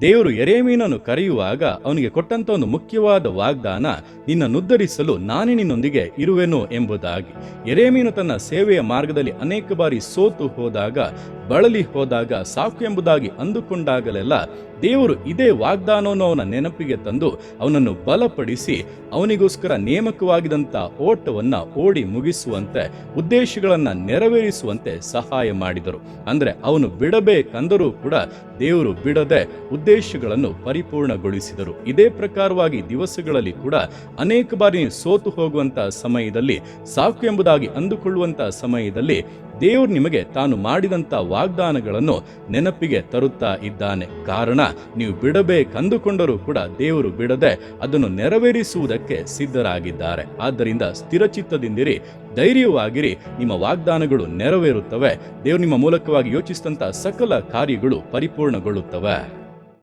ದೇವರು ಯೆರೆಮೀಯನನ್ನು ಕರೆಯುವಾಗ ಅವನಿಗೆ ಕೊಟ್ಟಂತ ಒಂದು ಮುಖ್ಯವಾದ ವಾಗ್ದಾನ, ನಿನ್ನನ್ನುದ್ಧರಿಸಲು ನಾನೇ ನಿನ್ನೊಂದಿಗೆ ಇರುವೆನು ಎಂಬುದಾಗಿ. ಯೆರೆಮೀಯನು ತನ್ನ ಸೇವೆಯ ಮಾರ್ಗದಲ್ಲಿ ಅನೇಕ ಬಾರಿ ಸೋತು ಹೋದಾಗ, ಬಳಲಿ ಹೋದಾಗ, ಸಾಕು ಎಂಬುದಾಗಿ ಅಂದುಕೊಂಡಾಗಲೆಲ್ಲ ದೇವರು ಇದೇ ವಾಗ್ದಾನವನ್ನು ಅವನ ನೆನಪಿಗೆ ತಂದು ಅವನನ್ನು ಬಲಪಡಿಸಿ ಅವನಿಗೋಸ್ಕರ ನೇಮಕವಾಗಿದ್ದಂಥ ಓಟವನ್ನ ಓಡಿ ಮುಗಿಸುವಂತೆ, ಉದ್ದೇಶಗಳನ್ನ ನೆರವೇರಿಸುವಂತೆ ಸಹಾಯ ಮಾಡಿದರು. ಅಂದ್ರೆ ಅವನು ಬಿಡಬೇಕಂದರೂ ಕೂಡ ದೇವರು ಬಿಡದೆ ಉದ್ದೇಶಗಳನ್ನು ಪರಿಪೂರ್ಣಗೊಳಿಸಿದರು. ಇದೇ ಪ್ರಕಾರವಾಗಿ ದಿವಸಗಳಲ್ಲಿ ಕೂಡ ಅನೇಕ ಬಾರಿ ಸೋತು ಹೋಗುವಂತ ಸಮಯದಲ್ಲಿ, ಸಾಕು ಎಂಬುದಾಗಿ ಅಂದುಕೊಳ್ಳುವಂತ ಸಮಯದಲ್ಲಿ ದೇವರು ನಿಮಗೆ ತಾನು ಮಾಡಿದಂಥ ವಾಗ್ದಾನಗಳನ್ನು ನೆನಪಿಗೆ ತರುತ್ತಾ ಇದ್ದಾನೆ. ಕಾರಣ, ನೀವು ಬಿಡಬೇಕಂದುಕೊಂಡರೂ ಕೂಡ ದೇವರು ಬಿಡದೆ ಅದನ್ನು ನೆರವೇರಿಸುವುದಕ್ಕೆ ಸಿದ್ಧರಾಗಿದ್ದಾರೆ. ಆದ್ದರಿಂದ ಸ್ಥಿರಚಿತ್ತದಿಂದಿರಿ, ಧೈರ್ಯವಾಗಿರಿ, ನಿಮ್ಮ ವಾಗ್ದಾನಗಳು ನೆರವೇರುತ್ತವೆ. ದೇವರು ನಿಮ್ಮ ಮೂಲಕವಾಗಿ ಯೋಚಿಸಿದಂಥ ಸಕಲ ಕಾರ್ಯಗಳು ಪರಿಪೂರ್ಣಗೊಳ್ಳುತ್ತವೆ.